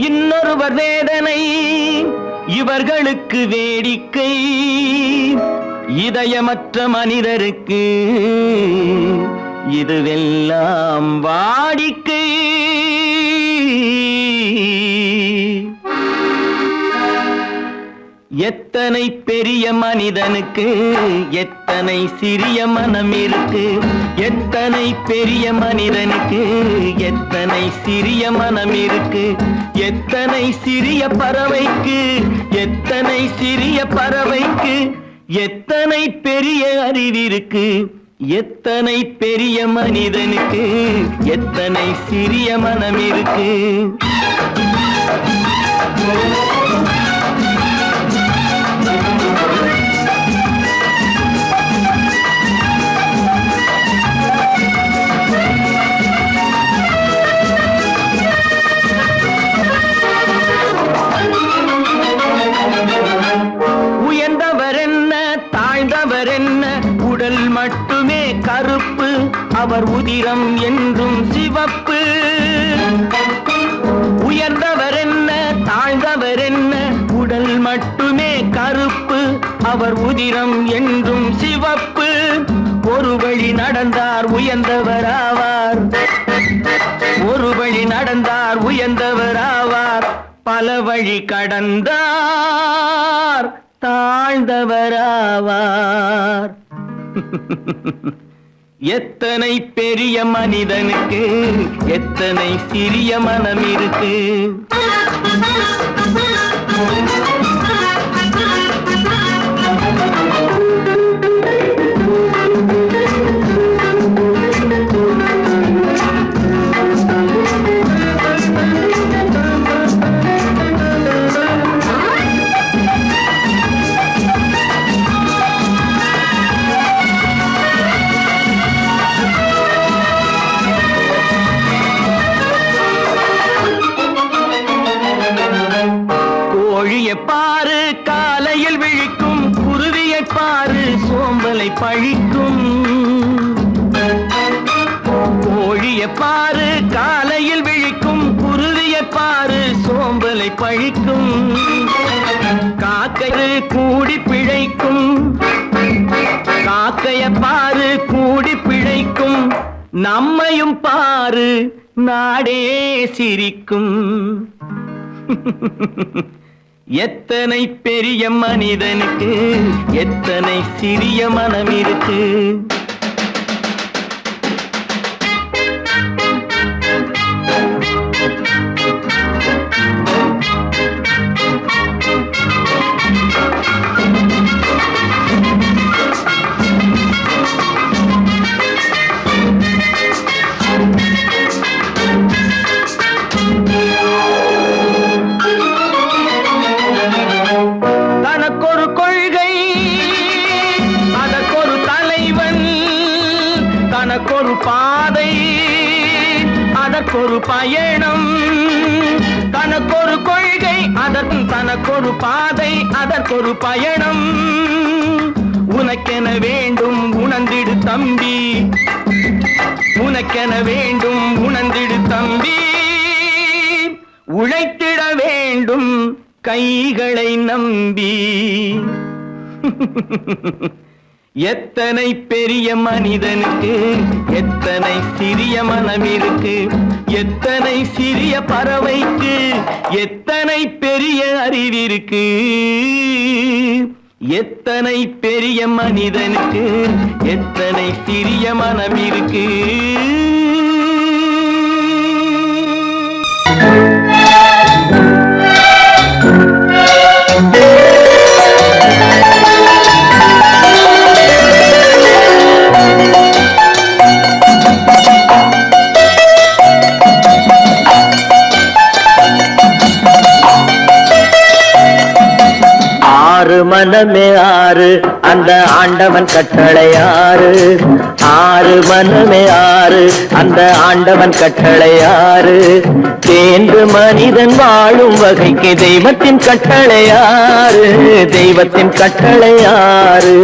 இன்னொருவர் வேதனை இவர்களுக்கு வேடிக்கை, இதயமற்ற மனிதருக்கு இதுவெல்லாம் வாடிக்கை. எத்தனை பெரிய மனிதனுக்கு எத்தனை சிறிய மனம் இருக்கு, எத்தனை பெரிய மனிதனுக்கு எத்தனை சிறிய மனம் இருக்கு, எத்தனை சிறிய பறவைக்கு எத்தனை சிறிய பறவைக்கு எத்தனை பெரிய அறிவிருக்கு, எத்தனை பெரிய மனிதனுக்கு எத்தனை சிறிய மனம் இருக்கு. உடல் மட்டுமே கருப்பு, அவர் உதிரம் என்றும் சிவப்பு. உயர்ந்தவர் என்ன தாழ்ந்தவர் என்ன, உடல் மட்டுமே கருப்பு, அவர் உதிரம் என்றும் சிவப்பு. ஒரு வழி நடந்தார் உயர்ந்தவர் ஆவார், ஒரு வழி நடந்தார் உயர்ந்தவர் ஆவார், பல வழி கடந்தார் தாழ்ந்தவராவார். எத்தனை பெரிய மனிதனுக்கு எத்தனை சிறிய மனம் இருக்கு. பாரு காலையில் விழிக்கும், குருவியை பாரு சோம்பலை பழிக்கும். கோழியை பாரு காலையில் விழிக்கும், குருவியை பாரு சோம்பலை பழிக்கும். காக்கை கூடி பிழைக்கும், காக்கைய பாரு கூடி பிழைக்கும். நம்மையும் பாரு நாடே சிரிக்கும். எத்தனை பெரிய மனிதனுக்கு எத்தனை சிறிய மனம் இருக்கு. தனக்கொரு பாதை அதற்கொரு பயணம், தனக்கொரு கொள்கை அதற்கு தனக்கொரு பாதை அதற்கொரு பயணம். உனக்கென வேண்டும் உணர்ந்திடு தம்பி, உனக்கென வேண்டும் உணர்ந்திடு தம்பி. உழைத்திட வேண்டும் கைகளை நம்பி. எத்தனை பெரிய மனிதனுக்கு எத்தனை சிறிய மனம் இருக்கு, எத்தனை சிறிய பறவைக்கு எத்தனை பெரிய அறிவிருக்கு, எத்தனை பெரிய மனிதனுக்கு எத்தனை சிறிய மனம் இருக்கு. ஆறு மனமே ஆறு அந்த ஆண்டவன் கட்டளை ஆறு, ஆறு மனமே ஆறு அந்த ஆண்டவன் கட்டளை ஆறு. தேர்ந்து மனிதன் வாழும் வகைக்கு தெய்வத்தின் கட்டளை ஆறு, தெய்வத்தின் கட்டளை ஆறு.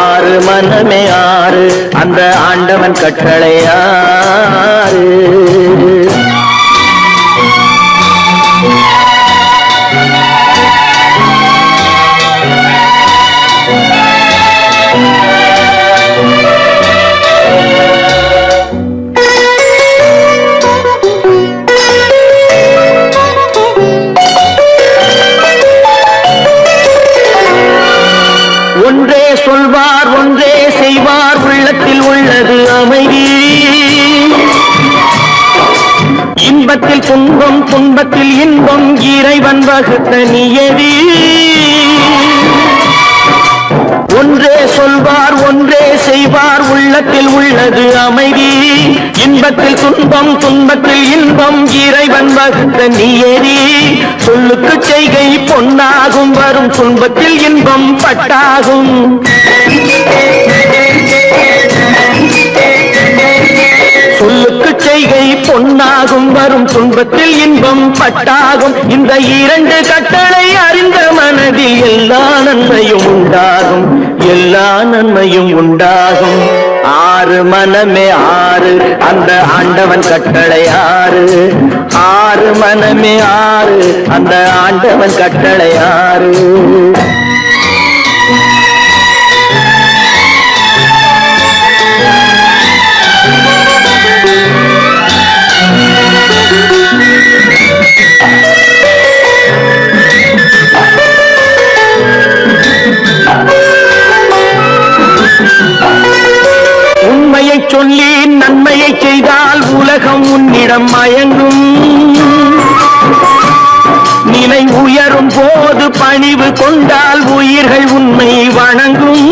ஆறு மனமே ஆறு அந்த ஆண்டவன் கட்டளை ஆறு. இன்பத்தில் துன்பம் துன்பத்தில் இன்பம் இறைவன் வகுத்த நியதி. ஒன்றே சொல்வார் ஒன்றே செய்வார் உள்ளத்தில் உள்ளது அமைதி. இன்பத்தில் துன்பம் துன்பத்தில் இன்பம் இறைவன் வகுத்த நியதி. சொல்லுக்கு செய்கை பொன்னாகும் வரும் துன்பத்தில் இன்பம் பட்டாகும். சொல்லுக்கு செய்கை பொன்னாகும் வரும் துன்பத்தில் இன்பம் பட்டாகும். இந்த இரண்டு கட்டளை அறிந்த மனதில் எல்லா நன்மையும் உண்டாகும், எல்லா நன்மையும் உண்டாகும். ஆறு மனமே ஆறு அந்த ஆண்டவன் கட்டளை ஆறு. ஆறு மனமே ஆறு அந்த ஆண்டவன் கட்டளை ஆறு. உண்மையை சொல்லி நன்மையை செய்தால் உலகம் உன்னிடம் மயங்கும். நிலை உயரும் போது பணிவு கொண்டால் உயிர்கள் உன்னை வணங்கும்.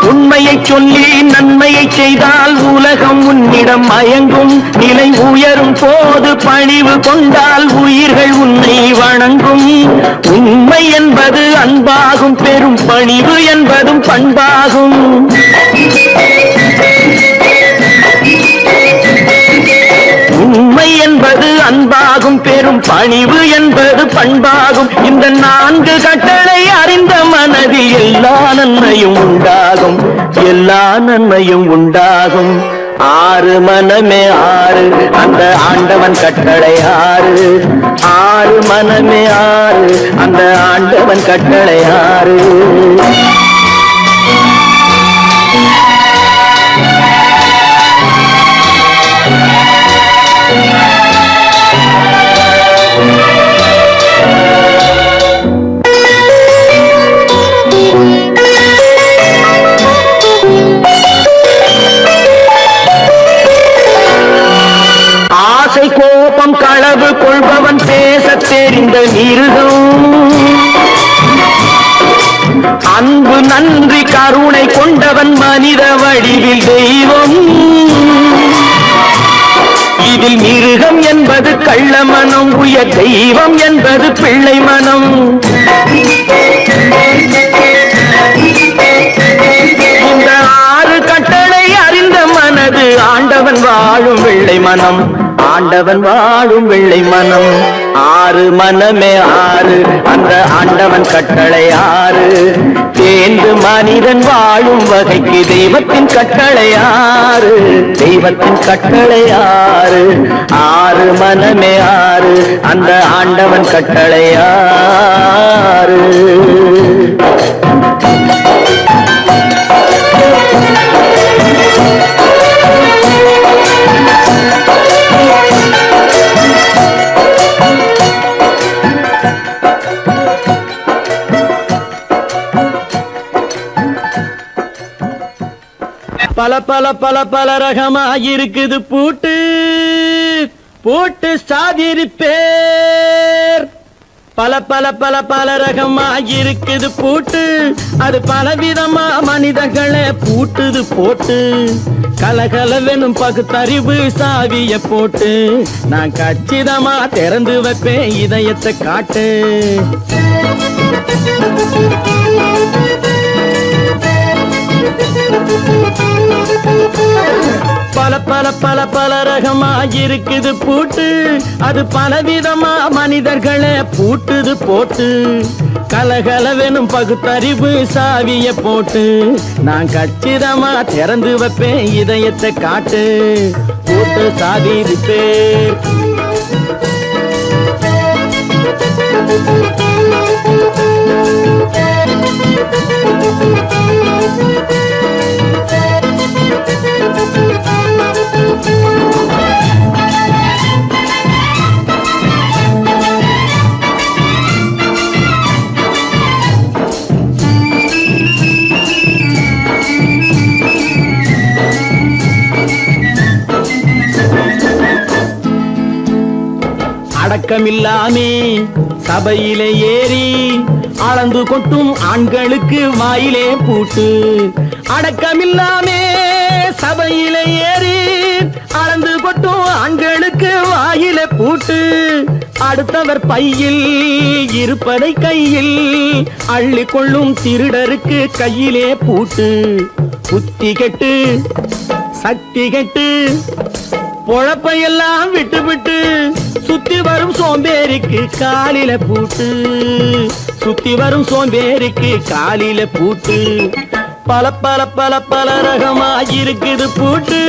உண்மையை சொல்லி நன்மையை செய்தால் உலகம் உன்னிடம் மயங்கும். நிலை உயரும் போது பணிவு கொண்டால் உயிர்கள் உன்னை வணங்கும். உண்மை என்பது அன்பாகும், பெரும் பணிவு என்பதும் பண்பாகும். உண்மை என்பது அன்பாகும், பெரும் பணிவு என்பது பண்பாகும். இந்த நான்கு கட்டளை அறிந்த மனதில் எல்லா நன்மையும் உண்டாகும், எல்லா நன்மையும் உண்டாகும். ஆறு மனமே ஆறு அந்த ஆண்டவன் கட்டளை ஆறு. ஆறு மனமே ஆறு அந்த ஆண்டவன் கட்டளை ஆறு. கோபம் களவு கொள்பவன் பேசத் தெரிந்த மிருகம். அன்பு நன்றி கருணை கொண்டவன் மனித வடிவில் தெய்வம். இதில் மிருகம் என்பது கள்ள மனம், உயர் தெய்வம் என்பது பிள்ளை மனம். இந்த ஆறு கட்டளை அறிந்த மனது ஆண்டவன் வாழும் வெள்ளை மனம், ஆண்டவன் வாழும் வெள்ளை மனம். ஆறு மனமே ஆறு அந்த ஆண்டவன் கட்டளை ஆறு. தேர்ந்து மனிதன் வாழும் வகைக்கு தெய்வத்தின் கட்டளை ஆறு, தெய்வத்தின் கட்டளை ஆறு. ஆறு மனமே ஆறு அந்த ஆண்டவன் கட்டளை ஆறு. பல பல பல பல ரகமாயிருக்குது பூட்டு, பூட்டு சாதிரி பேர். பல பல பல பல ரகமாயிருக்குது பூட்டு, அது பலவிதமா மனிதர்களை பூட்டுது போட்டு. கலகலவெனும் பகுத்தறிவு சாவிய போட்டு நான் கச்சிதமா திறந்து வைப்பேன் இதயத்தை காட்டு. பல பல பல பல ரகமாயிருக்குது பூட்டு, அது பலவிதமா மனிதர்களை பூட்டுது போட்டு. கலகலவெனும் பகுத்தறிவு சாவிய போட்டு நான் கச்சிதமா திறந்து வைப்பேன் இதயத்தை காட்டு. பூட்டு சாதிரி பேர். அடக்கமில்லாமே சபையிலே ஏறி அளந்து கொட்டும் ஆண்களுக்கு வாயிலே பூட்டு. அடக்கமில்லாமே சபையிலே ஏறி அளந்து கொட்டும் ஆண்களுக்கு வாயிலே பூட்டு. அடுத்தவர் பையில் இருப்பதை கையில் அள்ளி கொள்ளும் திருடருக்கு கையிலே பூட்டு. புத்தி கெட்டு சக்தி கெட்டு பொழப்பையெல்லாம் விட்டு விட்டு சுத்தி வரும் சோம்பேறிக்கு காலில பூட்டு. சுத்தி வரும் சோம்பேறிக்கு காலில பூட்டு. பல பல பல பல ரகமா இருக்குது பூட்டு.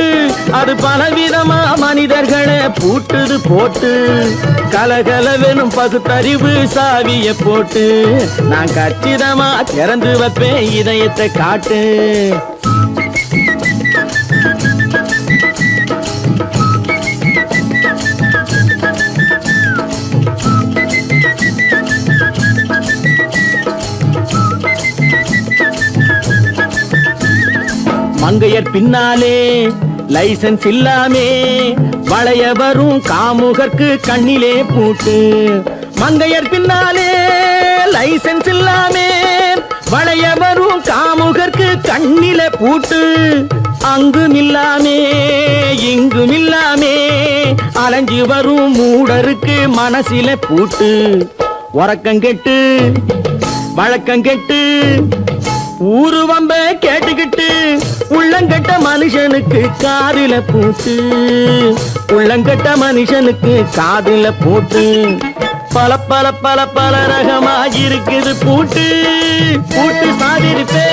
அது பலவிதமா மனிதர்களை பூட்டுது போட்டு. கலகலவெனும் பகுத்தறிவு சாவிய போட்டு நான் கச்சிதமா திறந்து வைப்பேன் இதயத்தை காட்டு. மங்கையர் பின்னாலே லைசன்ஸ் இல்லாமே வளைய வரும் காமுகர்க்கு கண்ணிலே பூட்டு. மங்கையர் பின்னாலே லைசன்ஸ் இல்லாமே வளைய வரும் காமுகர்க்கு கண்ணிலே பூட்டு. அங்கும் இல்லாமே இங்கும் இல்லாமே அலைஞ்சு வரும் மூடருக்கு மனசில பூட்டு. உறக்கங்கெட்டு வழக்கங்கெட்டு ஊருவம்ப கேட்டுக்கிட்டு உள்ளங்கட்ட மனுஷனுக்கு காதில பூட்டு. உள்ளங்கட்ட மனுஷனுக்கு காதில பூட்டு. பல பல பல பல ரகமா இருக்குது பூட்டு. பூட்டு சாதிருப்பே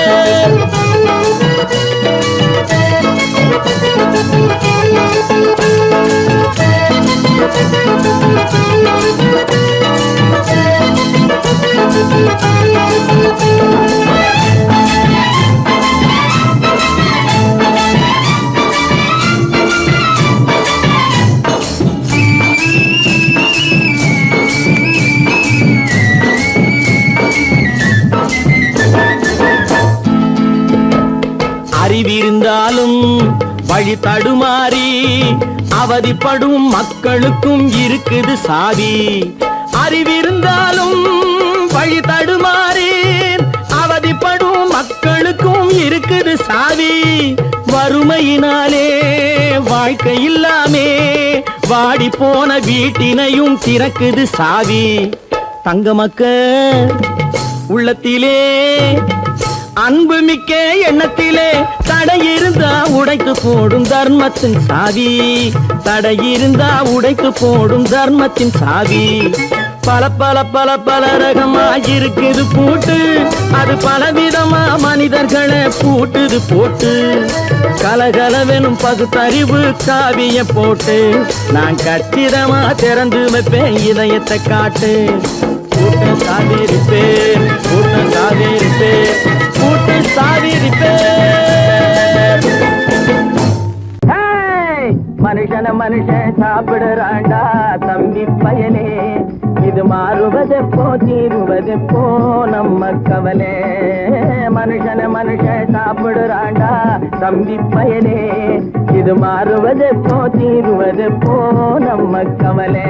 அறிவிருந்தாலும் வழி தடுமாறி அவதிப்படும் மக்களுக்கும் இருக்குது சாவி. அறிவிருந்தாலும் வழி தடுமாறி அவதிப்படும் மக்களுக்கும் இருக்குது சாவி. வறுமையினாலே வாழ்க்கை இல்லாமே வாடி போன வீட்டினையும் திறக்குது சாவி. தங்க மக்க உள்ளத்திலே அன்பு மிக்க எண்ணத்திலே தடையிருந்தா உடைத்து போடும் தர்மத்தின் சாவி. தடையிருந்தா உடைத்து போடும் தர்மத்தின் சாவி. பல பல பல பல ரகமா இருக்குது பூட்டு. அது பலவிதமா மனிதர்களை பூட்டுது போட்டு. கலகலவெனும் பகுத்தறிவு காவிய போட்டு நான் கச்சிதமா திறந்து வைப்பேன் இதயத்தை காட்டு. கூட்டு சாதிருப்பே கூட்டு சாதிருப்பே கூட்டு சாதிருப்பே. மனுஷன மனுஷன் சாப்பிடுறாண்டா தம்பி பயனே. இது மாறுவதெப்போ தீருவதெப்போ நம்ம கவலை. மனுஷன மனுஷன் சாப்பிடுறாண்டா தம்பி பயனே. இது மாறுவதெப்போ தீருவதெப்போ நம்ம கவலை.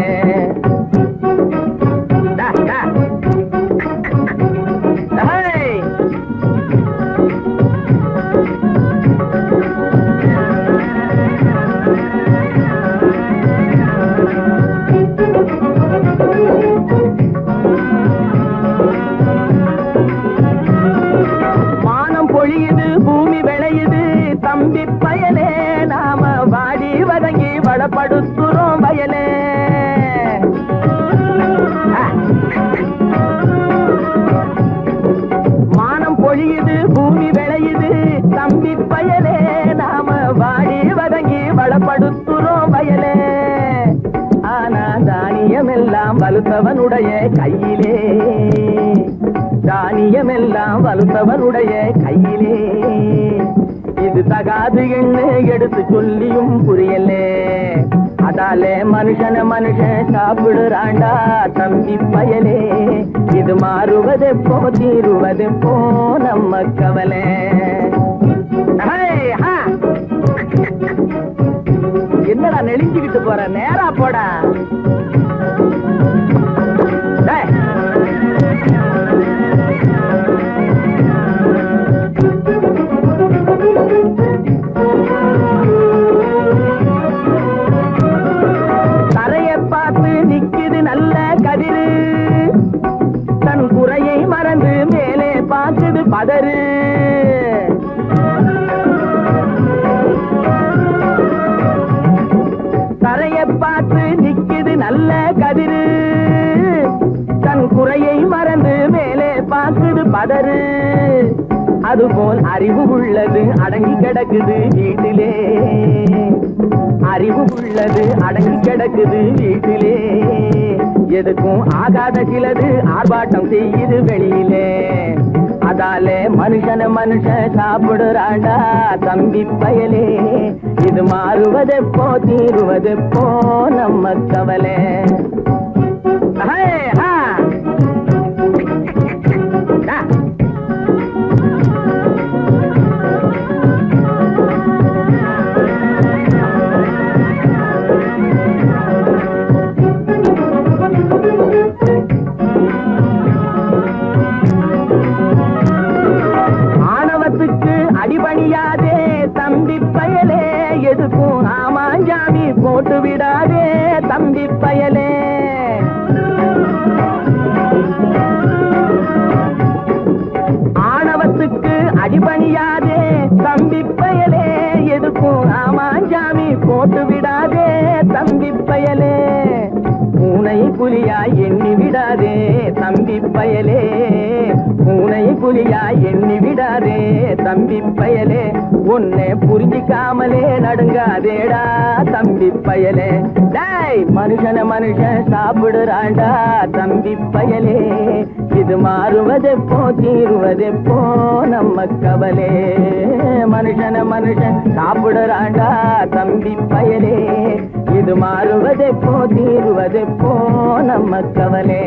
மானம் பொழியுது பூமி விளையுது தம்பி பயலே. நாம வாடி வதங்கி வளப்படுத்துறோம் வயலே. மானம் பொழியுது பூமி விளையுது தம்பி பயலே. நாம வாடி வதங்கி வளப்படுத்துறோம் வயலே. ஆனா தானியமெல்லாம் வலுத்தவனுடைய கையிலே. தானியமெல்லாம் வலுத்தவனுடைய கையிலே. இது தகாது என்ன எடுத்து சொல்லியும் புரியலே. அதாலே மனுஷன மனுஷன் சாப்பிடுறாண்டா தம்பி பயலே. இது மாறுவதெப்போ தீருவதெப்போ நம்ம கவலை. என்னடா நெளிஞ்சுக்கிட்டு போற நேரா போடா. பதறு. அதுபோல் அறிவு உள்ளது அடங்கி கிடக்குது வீட்டிலே. அறிவு உள்ளது அடங்கி கிடக்குது வீட்டிலே. எதுக்கும் ஆகாத சிலது ஆர்ப்பாட்டம் செய்யுது வெளியிலே. அதாலே மனுஷன் சாப்பிடுறாண்டா தம்பி பயலே. இது மாறுவதெப்போ தீருவதெப்போ நம்ம கவலை. அடிபணியாதே தம்பி பயலே. எதுக்கும் ஆமாஞ்சாமி போட்டு விடாதே தம்பி பயலே. ஆணவத்துக்கு அடிபணியாதே தம்பி பயலே. எதுக்கும் ஆமாஞ்சாமி போட்டு விடாதே தம்பி பயலே. பூனை புலியாய் எண்ணி விடாதே தம்பி பயலே. பூனை புலியாய் எண்ணி விடாதே தம்பி பயலே. உன்னை புரிஞ்சிக்காமலே நடுங்காதேடா தம்பி பயலே. டேய் மனுஷன் சாப்பிடுறாண்டா தம்பி பயலே. இது மாறுவதெப்போ தீருவதெப்போ நம்ம கவலே. மனுஷன் சாப்பிடுறாண்டா தம்பி பயலே. இது மாறுவதெப்போ தீருவதெப்போ நம்ம கவலே.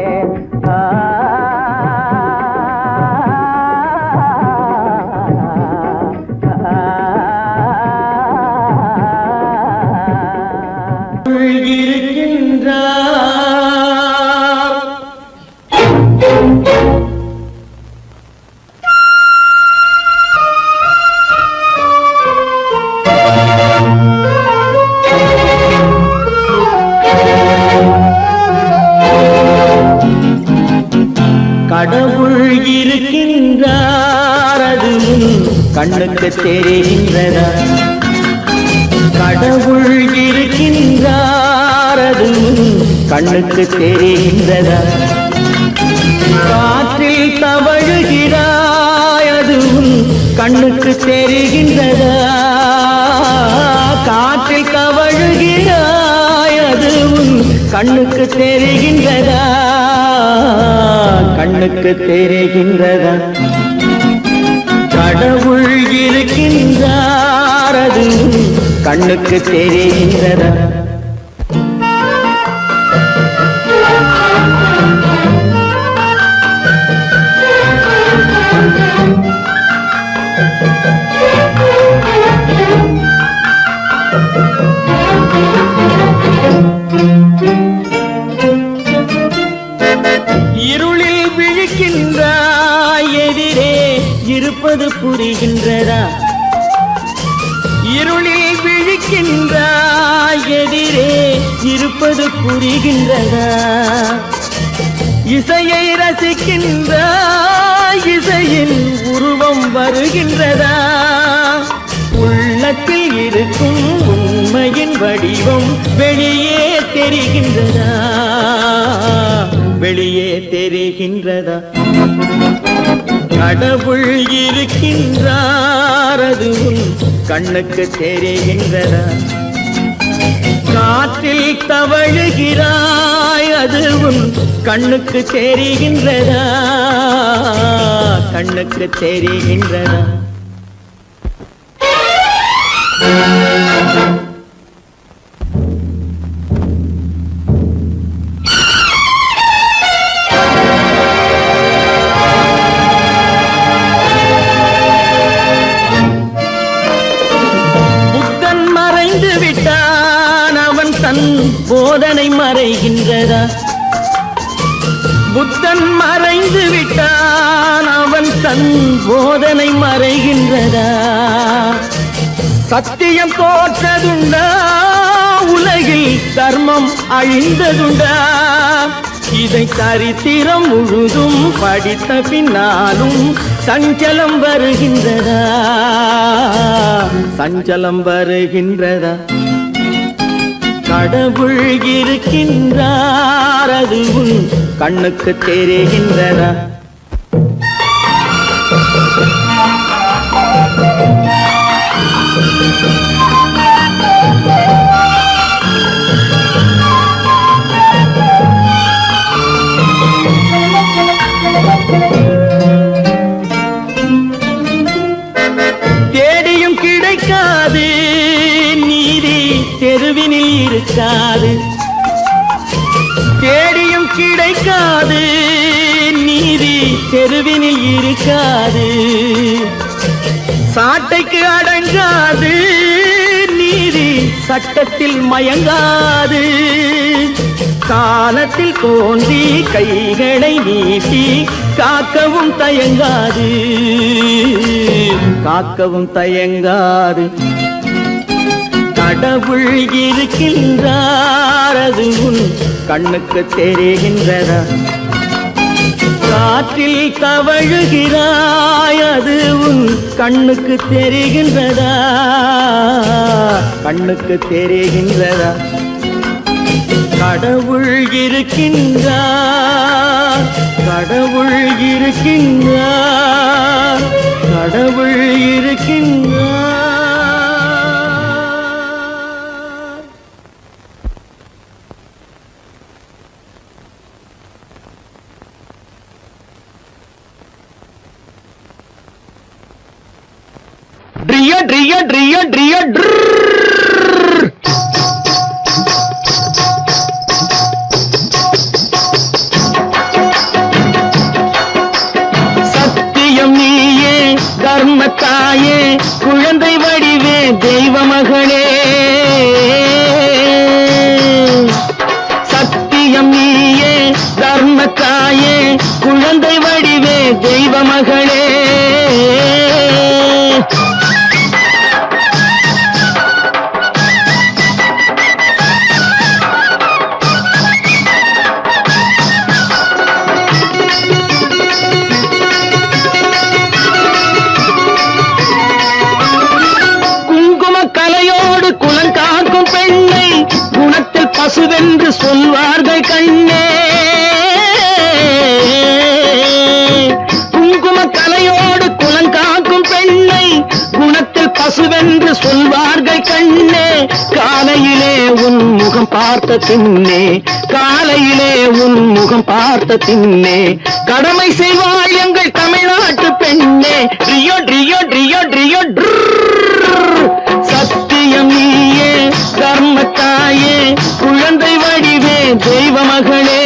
கடவுள் இருக்கின்றார் அது கண்ணுக்கு தெரிகின்றதா? கடவுள் இருக்கின்றார் அது கண்ணுக்கு தெரிகின்றதா? காற்றில் தவழுகிறாய் அது கண்ணுக்கு தெரிகின்றதா? காற்றில் தவழுகிறாய் அது கண்ணுக்கு தெரிகின்றதா? கண்ணுக்கு தெரிகின்றதா? கடவுள் இருக்கின்றார் அது கண்ணுக்கு தெரிகின்றதா? இருளில் விழிக்கின்றாய் எதிரே இருப்பது புரிகின்றதா? இருளில் விழிக்கின்றாய் எதிரே இருப்பது புரிகின்றதா? இசையை ரசிக்கின்றாய் இசையின் உருவம் வருகின்றதா? உள்ளத்தில் இருக்கும் உண்மையின் வடிவம் வெளியே தெரிகின்றதா? வெளியே தெரிகின்றதா? கடவுள் இருக்கின்றார் அது கண்ணுக்கு தெரிகின்றதா? காற்றில் தவழுகிறாய் அது கண்ணுக்கு தெரிகின்றதா? கண்ணுக்கு தெரிகின்றதா? போதனை மறைகின்றதா? புத்தன் மறைந்து விட்டான் அவன் தன் போதனை மறைகின்றதா? சத்தியம் தோற்றதுண்டா? உலகில் தர்மம் அழிந்ததுண்டா? இதை சரித்திரம் முழுதும் படித்த பின்னாலும் சஞ்சலம் வருகின்றதா? சஞ்சலம் வருகின்றதா? கடவுள் இருக்கின்றார் அது கண்ணுக்கு தெரிகின்றதா? தேடியும் கிடைக்காது நீதி தெருவினில் இருக்காது. தேடியும் கிடைக்காது நீதி தெருவினில் இருக்காது. சாட்டைக்கு அடங்காது நீதி சட்டத்தில் மயங்காது. காலத்தில் தோன்றி கைகளை நீட்டி காக்கவும் தயங்காது, காக்கவும் தயங்காது. கடவுள் இருக்கின்றார் அது உன் கண்ணுக்கு தெரிகின்றதா? காற்றில் தவழுகிறாய் அது உன் கண்ணுக்கு தெரிகின்றதா? கண்ணுக்கு தெரிகின்றதா? கடவுள் இருக்கின்றார், கடவுள் இருக்கின்றார், கடவுள் இருக்கின்றார். ட்ரிய ட்ரிய ட்ரிய ட்ரிய சத்தியம் நீயே தர்மத்தாயே குழந்தை வடிவே தெய்வ மகளே. சத்தியம் நீயே தர்மத்தாயே குழந்தை வடிவே தெய்வ மகளே. பசுவென்று சொல்வார்கள் கண்ணே, குங்கும கலையோடு குலங்காக்கும் பெண்ணை குணத்தில் பசுவென்று சொல்வார்கள் கண்ணே. காலையிலே உன் முகம் பார்த்த பின்னே, காலையிலே உன் முகம் பார்த்த பின்னே கடமை செய்வாள் எங்கள் தமிழ்நாட்டு பெண்ணே. ட்ரியோ ட்ரியோ ட்ரியோ ட்ரியோ சத்தியம் நீயே தர்மத்தாயே குழந்தை வடிவே தெய்வ மகளே.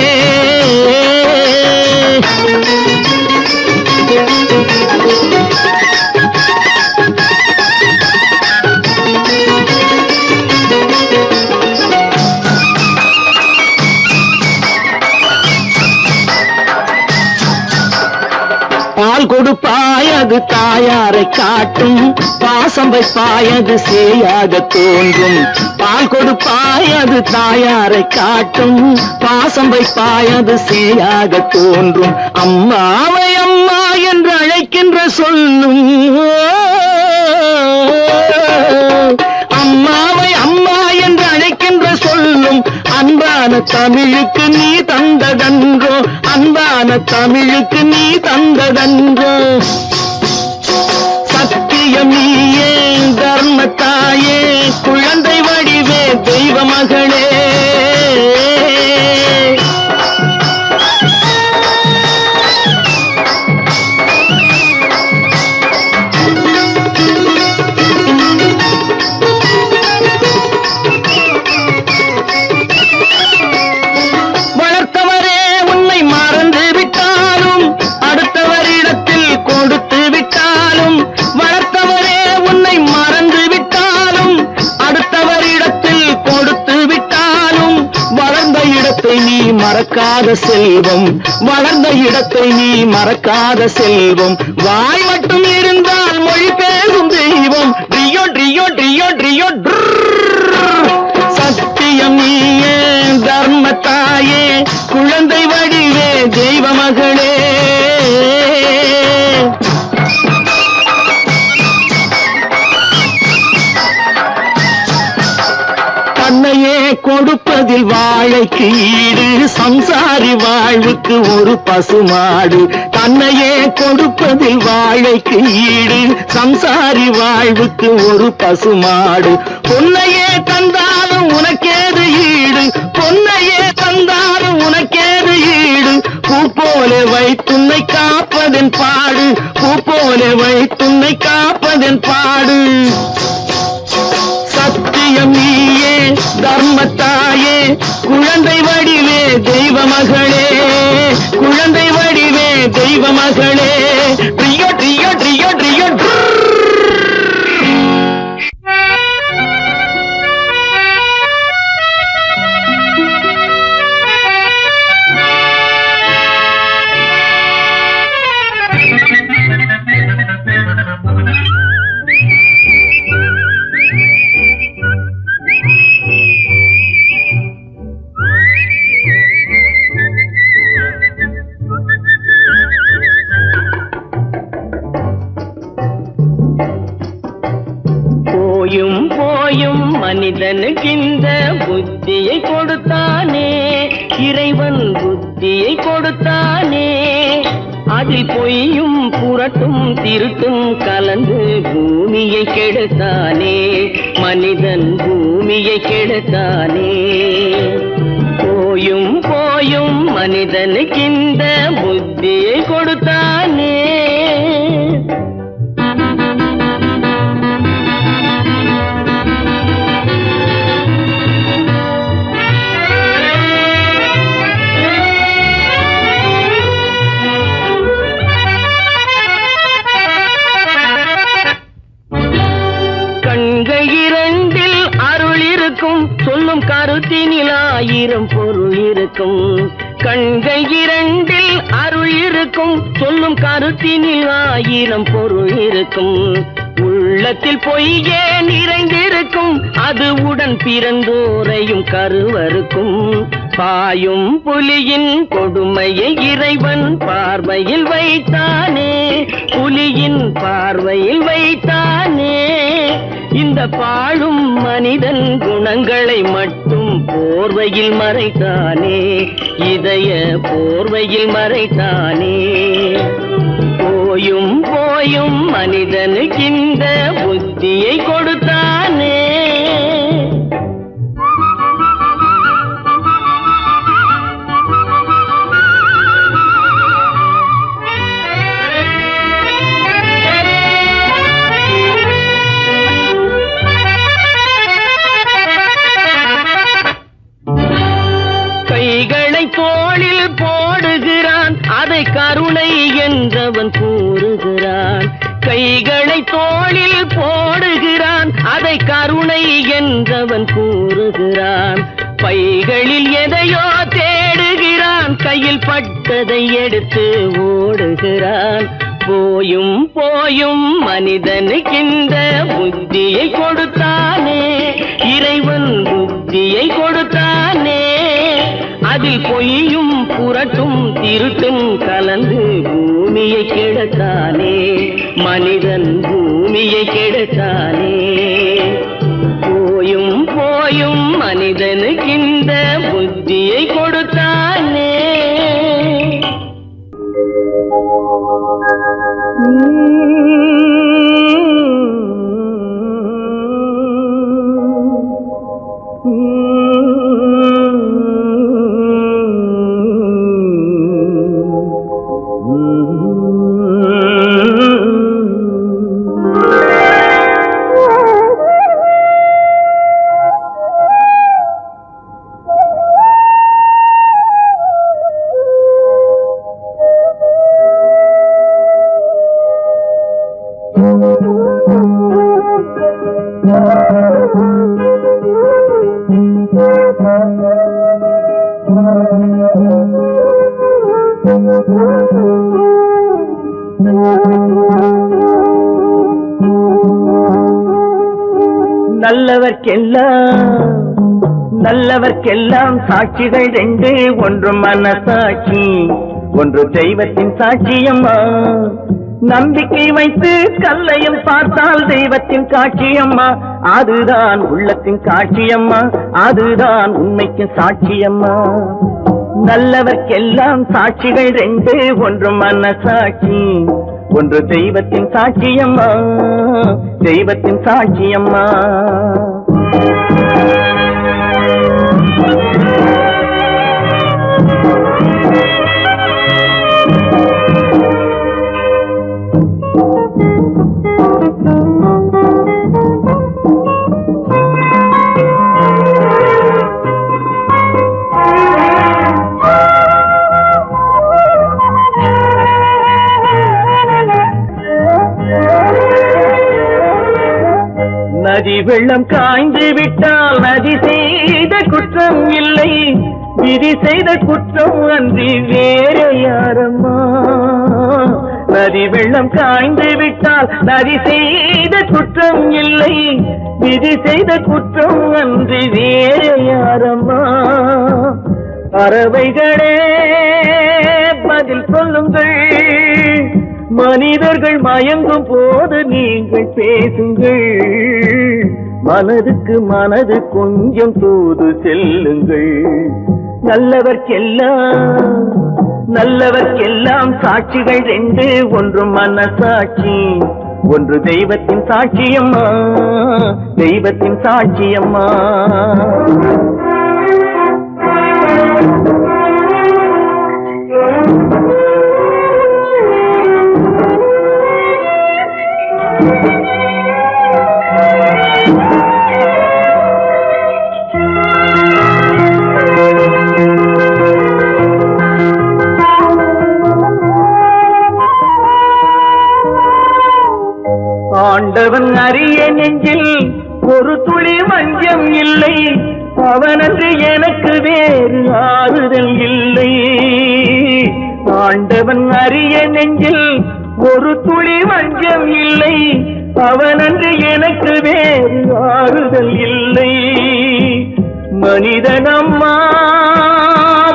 பால் கொடுப்பாய் அது தாயாரை காட்டும், பாசம் வைப்பாய் அது சேயாக தோன்றும். பால் கொடுப்பாய் அது தாயாரை காட்டும், பாசம் வைப்பாய் அது சேயாக தோன்றும். அம்மாவை அம்மா என்று அழைக்கின்ற சொல்லும், அம்மாவை அம்மா என்று அழைக்கின்ற சொல்லும் அன்பான தமிழுக்கு நீ தந்ததன்றோ, அன்பான தமிழுக்கு நீ தந்ததன்றோ. சத்தியம் நீயே தர்மத்தாயே குழந்தை வடிவே தெய்வ மகளே. நீ மறக்காத செல்வம், வளர்ந்த இடத்தை நீ மறக்காத செல்வம். வாய் மட்டும் இருந்தால் மொழி பேசும் தெய்வம். ட்ரியோ ட்ரியோ ட்ரியோ ட்ரியோ சத்தியம் நீயே தர்மத்தாயே குழந்தை வடிவே தெய்வ மகளே. தன்னையே கொடுப்பது கொடுப்பதில் வாழைக்கு ஈடு சம்சாரி வாழ்வுக்கு ஒரு பசுமாடு. தன்னையே கொடுப்பதில் வாழைக்கு ஈடு சம்சாரி வாழ்வுக்கு ஒரு பசுமாடு. பொன்னையே தந்தாலும் உனக்கேது ஈடு, பொன்னையே தந்தாலும் உனக்கேது ஈடு. பூ போல வைத்துன்னை காப்பதன் பாடு, பூ போல வைத்துன்னை காப்பதன் பாடு. சத்தியம் நீயே தர்மத்தாயே குழந்தை வடிவே தெய்வ மகளே, குழந்தை வடிவே தெய்வ மகளே. ட்ரியோ ட்ரியோ ட்ரியோ ட்ரியோ. போயும் போயும் மனிதனுக்கு இந்த புத்தியை கொடுத்தானே, இறைவன் புத்தியை கொடுத்தானே. அதில் பொய்யும் புரட்டும் திருட்டும் கலந்து பூமியை கெடுத்தானே, மனிதன் பூமியை கெடுத்தானே. போயும் போயும் மனிதனுக்கு இந்த புத்தியை கொடுத்தானே. சொல்லும் கருத்தினில் ஆயிரம் பொருள் இருக்கும். கண்கள் இரண்டில் அருள் இருக்கும், சொல்லும் கருத்தினில் ஆயிரம் பொருள் இருக்கும். உள்ளத்தில் பொய்யே நிறைந்திருக்கும், அது உடன் பிறந்தோரையும் கருவருக்கும். பாயும் புலியின் கொடுமையை இறைவன் பார்வையில் வைத்தானே, புலியின் பார்வையில் வைத்தானே. இந்த பாழும் மனிதன் குணங்களை மட்டும் போர்வையில் மறைத்தானே, இதய போர்வையில் மறைத்தானே. போயும் போயும் மனிதனுக்கு இந்த புத்தியை கொடுத்தானே. கைகளை தோளில் போடுகிறான், அதை கருணை என்றவன் கூறுகிறான். கைகளை தோளில் போடுகிறான், அதை கருணை என்றவன் கூறுகிறான். பைகளில் எதையோ தேடுகிறான், கையில் பட்டதை எடுத்து ஓடுகிறான். போயும் போயும் மனிதனுக்கு இந்த புத்தியை கொடுத்தானே, இறைவன் புத்தியை கொடுத்தானே. அதில் பொய்யும் புரட்டும் திருட்டும் கலந்து பூமியை கெடுத்தானே, மனிதன் பூமியை கெடுத்தானே. போயும் போயும் மனிதனுக்கு இந்த புத்தியை கொடுத்தானே. நல்லவர்க்கெல்லாம் சாட்சிகள் ரெண்டு, ஒன்று மனசாட்சி, ஒன்று தெய்வத்தின் சாட்சியம்மா. நம்பிக்கை வைத்து கல்லையும் பார்த்தால் தெய்வத்தின் காட்சியம்மா, அதுதான் உள்ளத்தின் காட்சியம்மா, அதுதான் உண்மைக்கு சாட்சியம்மா. நல்லவர்க்கெல்லாம் சாட்சிகள் ரெண்டு, ஒன்று மனசாட்சி, ஒன்று தெய்வத்தின் சாட்சியம்மா, தெய்வத்தின் சாட்சியம்மா. நதி வெள்ளம் காய்ந்து விட்டால் நதி செய்த குற்றம் இல்லை, விதி செய்த குற்றம் அன்றி வேறு யாரம்மா. நதி வெள்ளம் காய்ந்து விட்டால் நதி செய்த குற்றம் இல்லை, விதி செய்த குற்றம் அன்றி வேறு யாரம்மா. பறவைகளே பதில் சொல்லுங்கள், மனிதர்கள் மயங்கும் போது நீங்கள் பேசுங்கள், மனதுக்கு மனது கொஞ்சம் தூது செல்லுங்கள். நல்லவர்க்கெல்லாம் சாட்சிகள் ரெண்டு, ஒன்று மனசாட்சி, ஒன்று தெய்வத்தின் சாட்சியம்மா, தெய்வத்தின் சாட்சியம்மா. ஆண்டவன் அறிய நெஞ்சில் ஒரு துளி வஞ்சம் இல்லை, அவனன்று எனக்கு வேறு ஆறுதல் இல்லை. ஆண்டவன் அறிய நெஞ்சில் ஒரு துளி வஞ்சம் இல்லை, அவனன்று எனக்கு வேறு ஆறுதல் இல்லை. மனிதனம்மா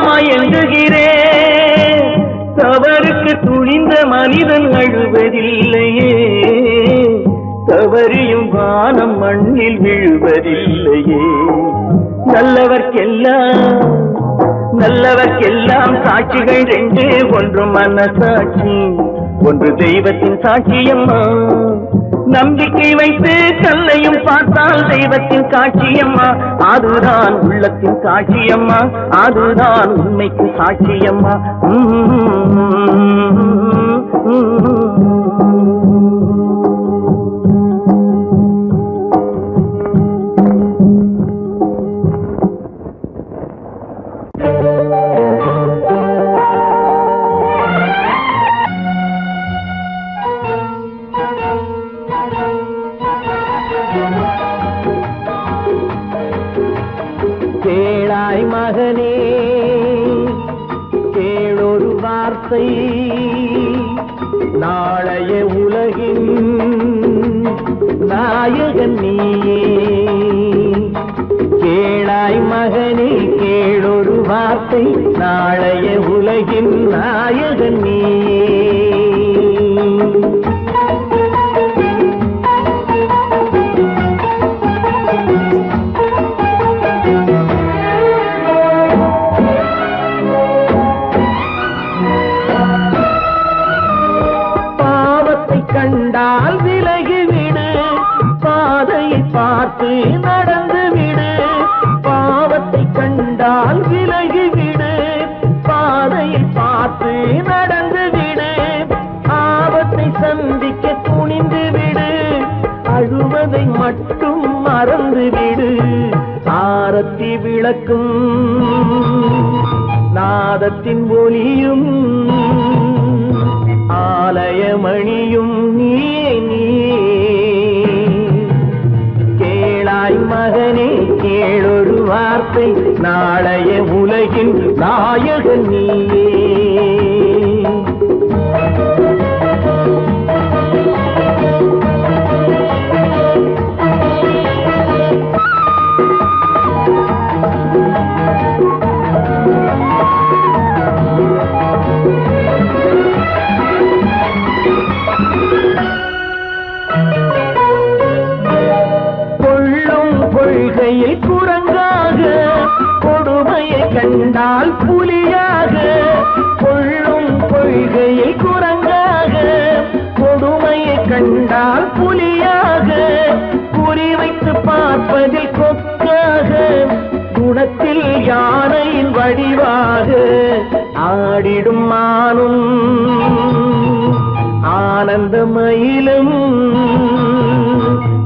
மயங்குகிறேன், தவறுக்கு துணிந்த மனிதன் அழுவதில்லையே, தவறியும் வானம் மண்ணில் விழுவதில்லையே. நல்லவர்க்கெல்லாம் சாட்சிகள் ரெண்டு, ஒன்று மனசாட்சி, ஒன்று தெய்வத்தின் சாட்சியம்மா. நம்பிக்கை வைத்து கல்லையும் பார்த்தால் தெய்வத்தின் காட்சியம்மா, அதுதான் உள்ளத்தின் காட்சியம்மா, அதுதான் உண்மைக்கு சாட்சியம்மா. கேளாய் மகனே கேளொரு வார்த்தை, நாளைய உலகின் நாயகன் நீயே. கேளாய் மகனே கேளொரு வார்த்தை, நாளைய உலகின் நாயகன் நீயே. கண்டால் விலகிவிடு, பாதையை பார்த்து நடந்து விடு. பாவத்தை கண்டால் விலகிவிடு, பாதையை பார்த்து நடந்து விடு. ஆபத்தை சந்திக்க துணிந்து விடு, அழுவதை மட்டும் மறந்து விடு. ஆரத்தி விளக்கும் நாதத்தின் ஒலியும் ஆலயமணியும் நீ. கேளாய் மகனே கேளொரு வார்த்தை, நாளைய உலகின் நாயகன் நீயே. கொள்கையில் குரங்காக, கொடுமையை கண்டால் புலியாக. கொள்ளும் கொள்கையில் குரங்காக, கொடுமையை கண்டால் புலியாக. குறிவைத்து பார்ப்பதில் கொக்காக, குணத்தில் யானையின் வடிவாக. ஆடிடும் மானும் ஆனந்த மயிலும்,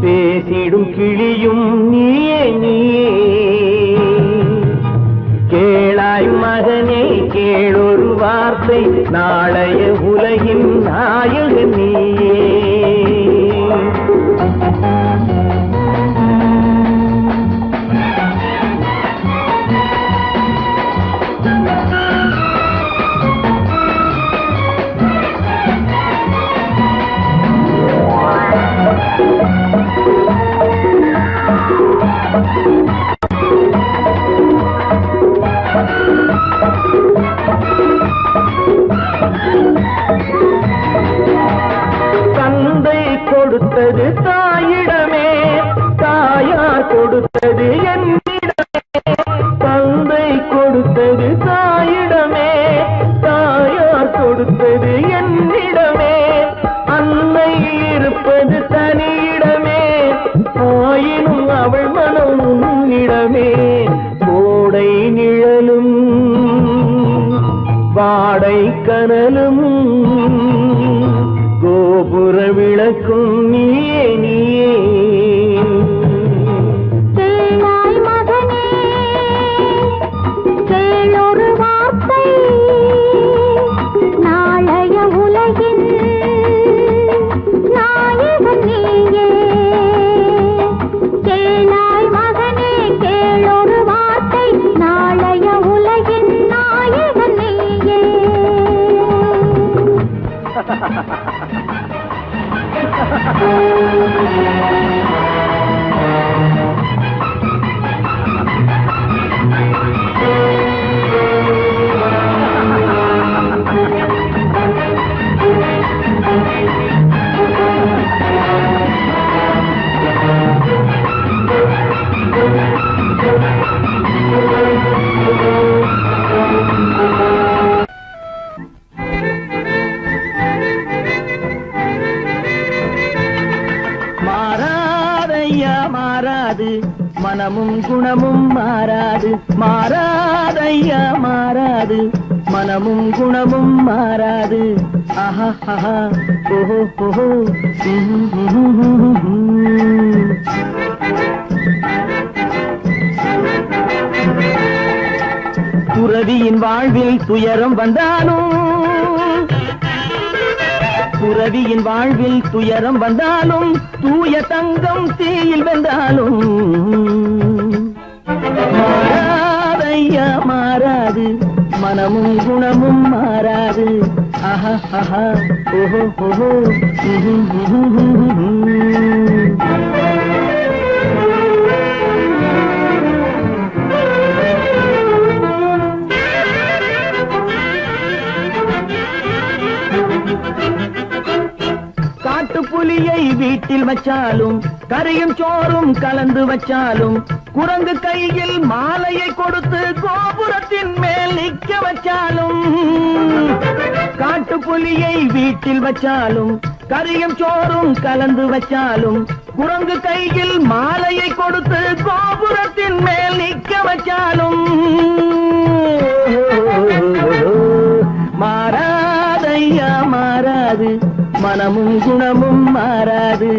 பேசிடும் கிளியும் நீயே நீயே. கேளாய் மகனே கேளொரு வார்த்தை, நாளைய உலகின் நாயகன் நீயே. தந்தை கொடுத்தது தாயிடமே, தாயார் கொடுத்தது என்னிடமே. தந்தை கொடுத்தது தாயிடமே, தாயார் கொடுத்தது என்னிடமே. அன்னை இருப்பது தனியிடமே, ஆயினும் அவள் மனம் உன்னிடமே. கோடை நிழலும் வாடை கனலும், கோபுர விளக்கும் நீயே நீயே. கேளாய் மகனே கேளொரு வார்த்தை, நாளைய உலகின் நாயகன் நீயே. கேளாய் மகனே கேளொரு வார்த்தை, நாளைய உலகின் நாயகன் நீயே. மாறாதையா மாறாது, மனமும் குணமும் மாறாது. மாறாதையா மாறாது, மனமும் குணமும் மாறாது. ஆஹா ஆஹா ஓஹோ ஓஹோ. துறவியின் வாழ்வில் துயரம் வந்தாலும், துறவியின் வாழ்வில் துயரம் வந்தாலும், தூய தங்கம் தீயில் வென்றாலும். மாறாதையா மாறாது, மனமும் குணமும் மாறாது. ஆஹா ஆஹா ஓஹோ ஓஹோ. காட்டுப்புலியை வீட்டில் வச்சாலும், கரையும் சோறும் கலந்து வச்சாலும், குரங்கு கையில் மாலையை கொடுத்து கோபுரத்தின் மேல் நிற்க வச்சாலும். காட்டுப்புலியை வீட்டில் வச்சாலும், கரையும் சோறும் கலந்து வச்சாலும், குரங்கு கையில் மாலையை கொடுத்து கோபுரத்தின் மேல் நிற்க வச்சாலும். மாறாதையா மாறாது, மனமும் குணமும் மாறாது.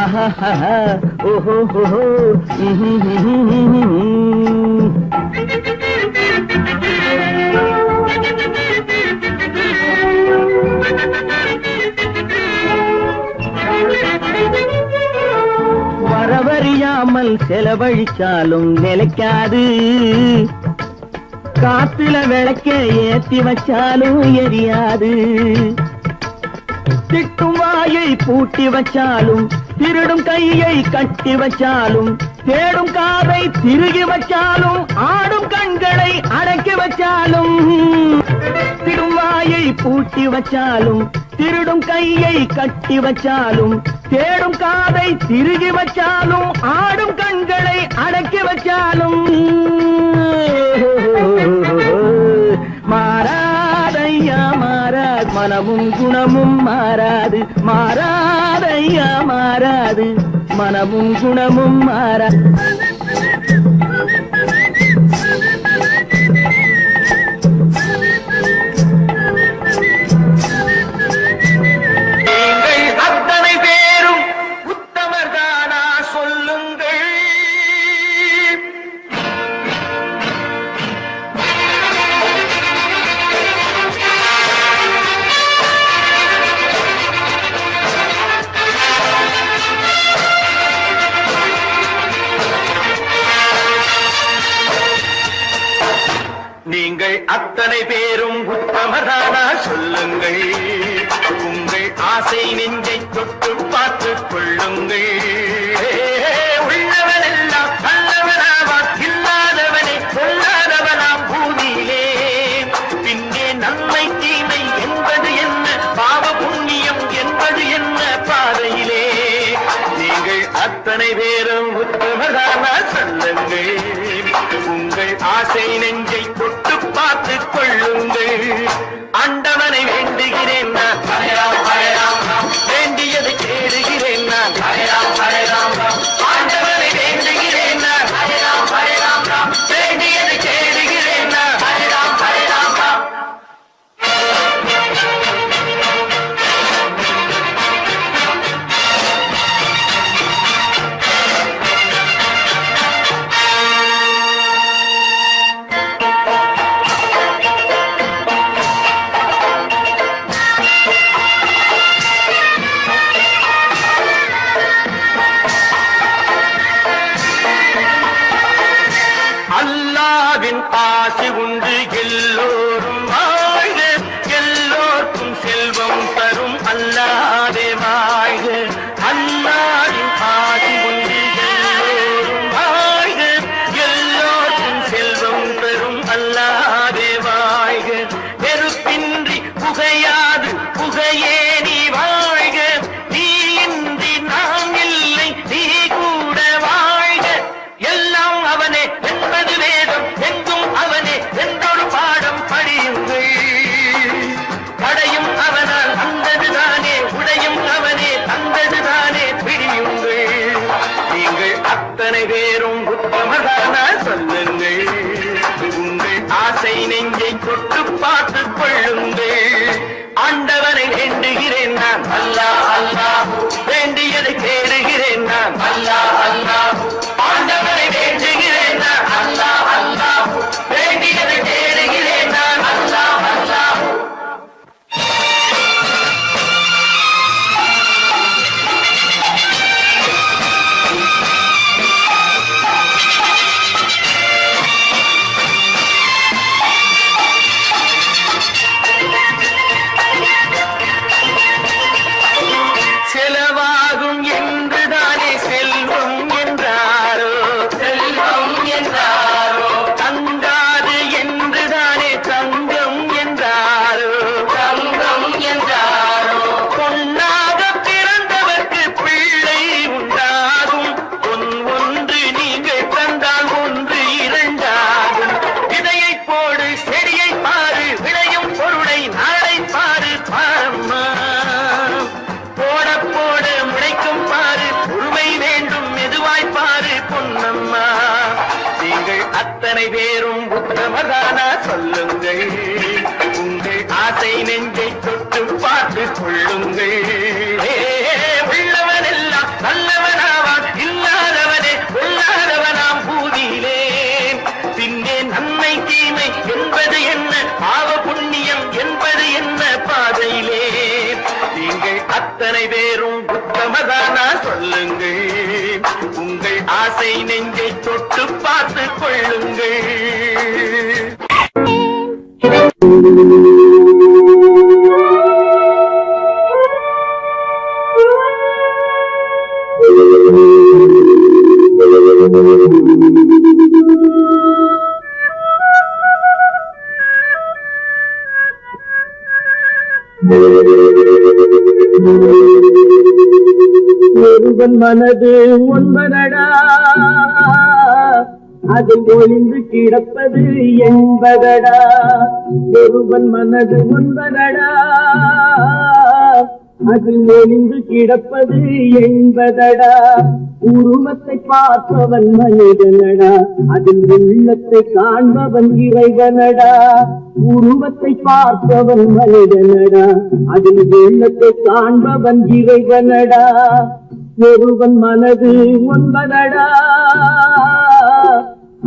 ஆஹா ஆஹா ஓஹோ ஓஹோ. வரவறியாமல் செலவழிச்சாலும் நிலைக்காது, காத்துல விளக்க ஏத்தி வச்சாலும் எரியாது. திட்டும் வாயை பூட்டி வச்சாலும், திருடும் கையை கட்டி வச்சாலும், தேடும் காதை திருகி வச்சாலும், ஆடும் கண்களை அடக்கி வச்சாலும். திடும் வாயை பூட்டி வச்சாலும், திருடும் கையை கட்டி வச்சாலும், தேடும் காதை திருகி வச்சாலும், ஆடும் கண்களை அடக்கி மனமும் குணமும் மாறாது மாறாதையா மாறாது மனமும் குணமும் மாறாது. நீங்கள் அத்தனை பேரும் உத்தமரானா சொல்லுங்கள். உங்கள் ஆசை நெஞ்சை தொட்டு பார்த்துக் கொள்ளுங்கள். உள்ளவனெல்லாம் நல்லவனாவான், இல்லாதவனை கொள்ளாதவனாம் பூமியிலே. பின்னே நன்மை தீமை என்பது என்ன, பாவ புண்ணியம் என்பது என்ன பாதையிலே. நீங்கள் அத்தனை பேரும் உத்தமரானா சொல்லுங்கள். உங்கள் ஆசை நெஞ்சை தொட்டு பார்த்துக் கொள்ளுங்கள். ஆண்டவனை வேண்டுகிறேன் நான், வேண்டியது கேடுகிறேன் நான். ஆண்டவனை வேண்டுகிறேன் நான், வேண்டியது கேடுகிறேன் நான். அல்லாவின் ஆசி உண்டு எல்லோரும் வாழ்க, எல்லோருக்கும் செல்வம் தரும் அல்லாதே வாழ்க. அல்லாவின் ஆசி உண்டு எல்லோரும் வாழ்க, எல்லோருக்கும் செல்வம் தரும் அல்லாதே வாழ்க. நெருப்பின்றி புகையாது புகையே நீ வாழ்க, நீ இன்றி நாம் இல்லை நீ கூட வாழ்க. எல்லாம் அவனே என்பது வேதம், எங்கும் அவனே என்றொரு பாடம் படியுங்கள். படையும் அவனால் வந்ததுதானே, உடையும் அவனே தந்ததுதானே பிடியுங்கள். நீங்கள் அத்தனை பேரும் உத்தமரான சொல்லுங்கள். உங்கள் ஆசை நெஞ்சை தொட்டு பார்த்துக் கொள்ளுங்கள். ஆண்டவனை வேண்டுகிறேன் நான், அல்லாஹ் அல்லாஹ், வேண்டியதை கேடுகிறேன் நான், அல்லாஹ் அல்லாஹ். ஆண்டவனை வேண்டுகிறேன் நான், அல்லாஹ் அல்லாஹ், வேண்டியதை கேடுகிறேன் நான், அல்லாஹ் அல்லாஹ். செலவாகும் என்றுதானே செல்வம் என்றாரோ, செல்வம் என்றாரோ. தங்காது என்றுதானே தங்கம் என்றாரோ, தங்கம் என்றாரோ. பொன்னாக பிறந்தவர்க்கு பிள்ளை உண்டாகும், பொன் ஒன்று நீங்கள் தந்தால் ஒன்று இரண்டாகும். விதையை போடு செடியை பாரு, விளையும் பொருளை நாளை பாரு பாரம்மா. போட போட முளைக்கும் பாரு, பொறுமை வேண்டும் மெதுவாய் பாரு பொன்னம்மா. நீங்கள் அத்தனை பேரும் உத்தமரானா சொல்லுங்கள். உங்கள் ஆசை நெஞ்சை தொட்டு பார்த்துக் கொள்ளுங்கள். உள்ளவனெல்லாம் நல்லவனாவான், இல்லாதவனே கொள்ளாதவனாம் பூமியிலே. பின்னே நன்மை தீமை என்பது என்ன, பாவ புண்ணியம் என்பது என்ன பாதையிலே. நீங்கள் அத்தனை பேரும் உத்தமதானா சொல்லுங்கள். உங்கள் ஆசை நெஞ்சை தொட்டு பார்த்துக் கொள்ளுங்கள். ஒருவன் மனது ஒன்பதடா, அது ஒளிந்து கிடப்பது என்பதடா. ஒருவன் மனது ஒன்பதடா, அதில் ஒளிந்து கிடப்பது என்பதடா உருவத்தை பார்ப்பவன் மனிதனடா அதில் உள்ளத்தை காண்பவன் இறைவனடா உருவத்தை பார்ப்பவன் மனிதனடா அதில் உள்ளத்தை காண்பவன் இறைவனடா ஒருவன் மனது ஒன்பதடா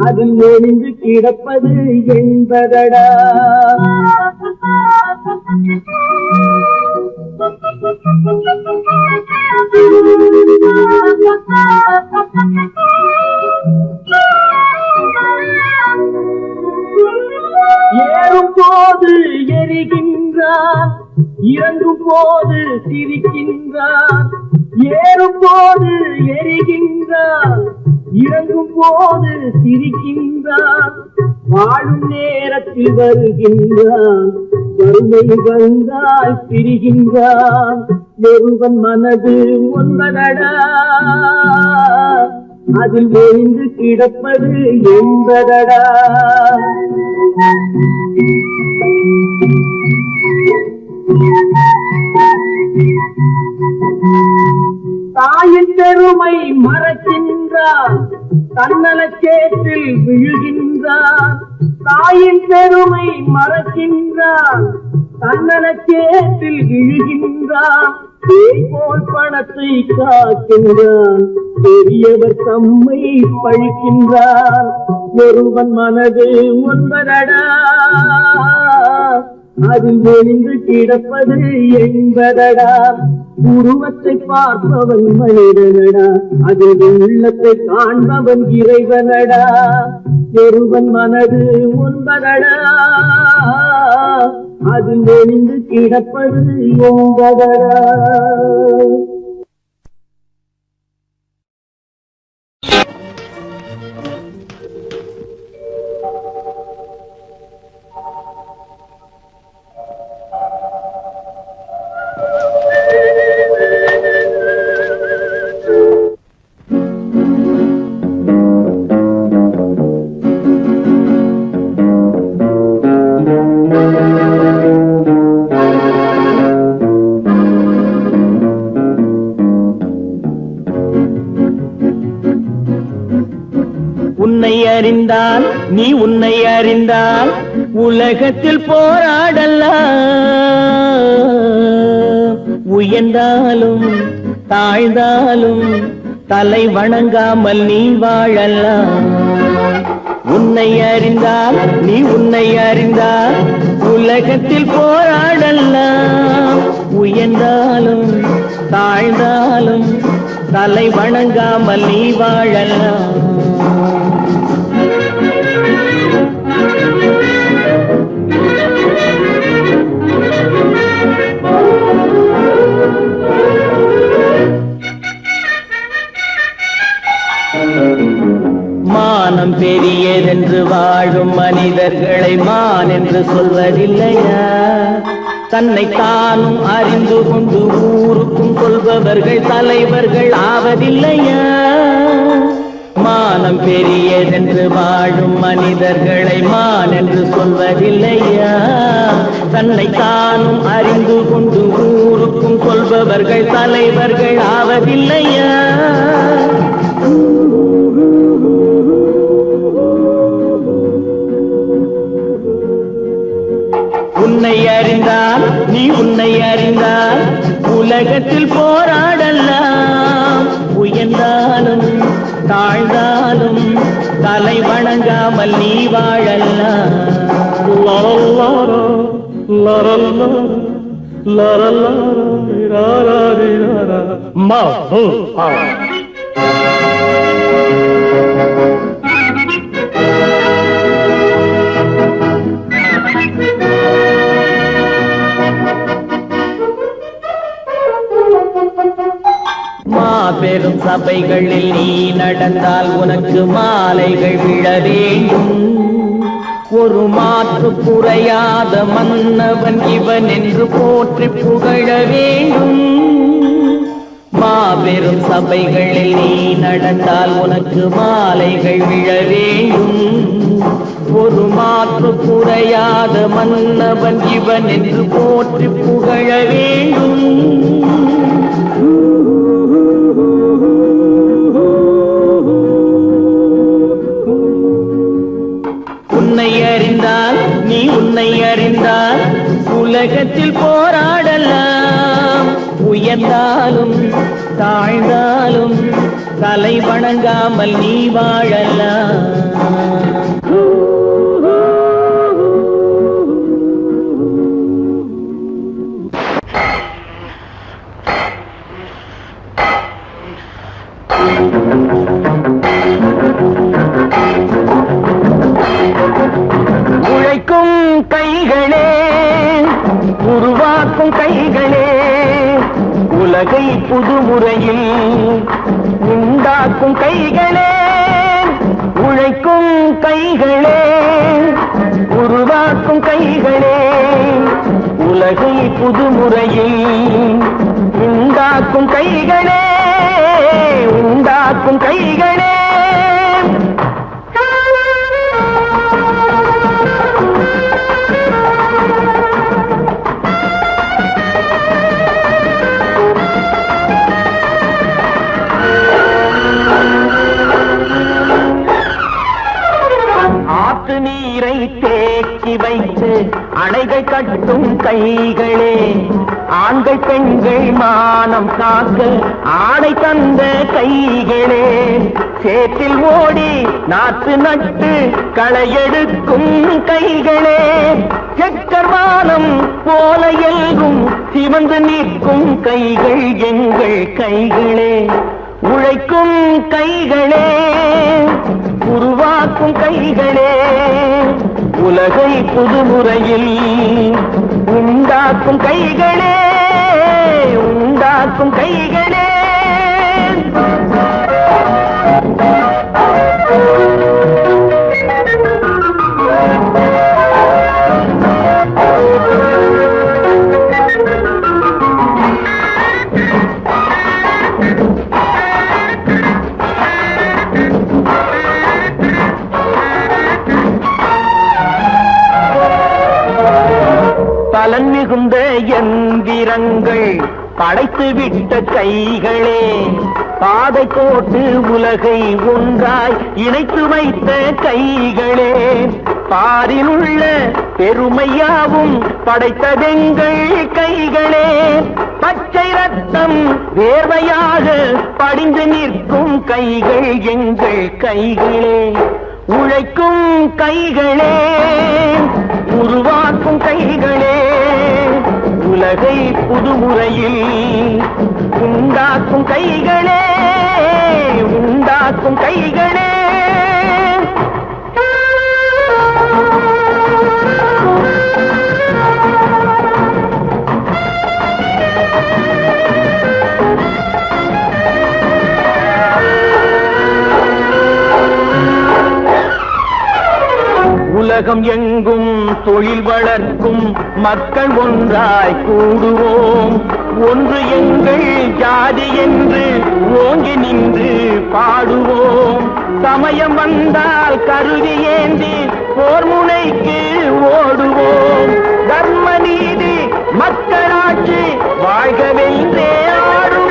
அதில் ஒளிந்து கிடப்பது என்பதடா ஏறும் போது எரிகின்றான் இறங்கும் போது சிரிக்கின்றான் ஏறும் போது எரிகின்றான் இறங்கும் போது சிரிக்கின்றான் வாழும் நேரத்தில் வருகின்றான் வறுமை வந்தால் பிரிகின்றான் ஒருவன் மனது ஒன்பதடா அதில் ஒளிந்து கிடப்பது என்பதடா தாயின் பெருமை மறக்கின்றான் தன்னலச்சேற்றில் விழுகின்றான் தாயின் பெருமை மறக்கின்றான் தன்னலச்சேற்றில் விழுகின்றான் போல் பணத்தை காக்கின்றான் பெரியவர் தம்மை பழிக்கின்றான் ஒருவன் மனது ஒன்பதடா அதில் ஒளிந்து கிடப்பது என்பதடா உருவத்தை பார்ப்பவன் மனிதனடா அதில் உள்ளத்தை காண்பவன் இறைவனடா ஒருவன் மனது ஒன்பதடா அதில் ஒளிந்து கிடப்பது என்பதடா அறிந்தால் நீ உன்னை அறிந்தால் உலகத்தில் போராடலாம் உயர்ந்தாலும் தாழ்ந்தாலும் தலை வணங்காமல் நீ வாழலாம் உன்னை அறிந்தால் நீ உன்னை அறிந்தால் உலகத்தில் போராடலாம் உயர்ந்தாலும் தாழ்ந்தாலும் தலை வணங்காமல் நீ வாழலாம் மானம் பெரியதென்று வாழும் மனிதர்களை மான் என்று சொல்வதில்லையா தன்னை தானும் அறிந்து கொண்டு ஊருக்கும் சொல்பவர்கள் தலைவர்கள் ஆவதில்லையா மானம் பெரியதென்று வாழும் மனிதர்களை மான் என்று சொல்வதில்லையா தன்னை தானும் அறிந்து கொண்டு ஊருக்கும் சொல்பவர்கள் தலைவர்கள் ஆவதில்லையா உன்னை அறிந்தால் நீ உன்னை அறிந்தால் உலகத்தில் போராடலாம் உயர்ந்தாலும் தாழ்ந்தாலும் தலை வணங்காமல் நீ வாழலாம் மாபெரும் சபைகளில் நீ நடந்தால் உனக்கு மாலைகள் விழ வேண்டும் ஒரு மாற்று குறையாத மன்னவன் இவன் என்று போற்றி புகழ வேண்டும் மாபெரும் சபைகளில் நீ நடந்தால் உனக்கு மாலைகள் விழ வேண்டும் ஒரு மாற்று குறையாத மன்னவன் இவன் என்று போற்றி புகழ வேண்டும். உன்னை அறிந்தால் நீ உன்னை அறிந்தால் உலகத்தில் போராடலாம். உயர்ந்தாலும் தாழ்ந்தாலும் தலை வணங்காமல் நீ வாழலாம். உழைக்கும் கைகளே, உருவாக்கும் கைகளே, உலகை புதுமுறையில் உண்டாக்கும் கைகளே. உழைக்கும் கைகளே, உருவாக்கும் கைகளே, உலகை புதுமுறையில் உண்டாக்கும் கைகளே, உண்டாக்கும் கைகளே. ஆற்று நீரை தேக்கி வைத்து அணைகள் கட்டும் கைகளே, ஆண்கள் பெண்கள் மானம் காக்க ஆடை தந்த கைகளே, சேற்றில் ஓடி நாற்று நட்டு களையெடுக்கும் கைகளே, செக்கர்வானம் போல எல்கும் சிவந்து நிற்கும் கைகள் எங்கள் கைகளே. உழைக்கும் கைகளே, உருவாக்கும் கைகளே, உலகை புதுமுறையில் உண்டாக்கும் கைகளே, உண்டாக்கும் கைகளே. பலன் மிகுந்த எந்திரங்கள் படைத்து விட்ட கைகளே, பாதை போட்டு உலகை ஒன்றாய் இணைத்து வைத்த கைகளே, பாரில் உள்ள பெருமையாவும் படைத்ததெங்கள் கைகளே, பச்சை ரத்தம் வேர்வையாக படிந்து நிற்கும் கைகள் எங்கள் கைகளே. உழைக்கும் கைகளே, உருவாக்கும் கைகளே, உலகை புதுமுறையில் உண்டாக்கும் கைகளே, உண்டாக்கும் கைகளே. உலகம் எங்கும் தொழில் வளர்க்கும் மக்கள் ஒன்றாய் கூடுவோம். ஒன்று எங்கள் ஜாதி என்று ஓங்கி நின்று பாடுவோம். சமயம் வந்தால் கருவி ஏந்தி போர் முனைக்கு ஓடுவோம். தர்ம நீதி மக்களாட்சி வாழ்கவென்றே ஆடுவோம்.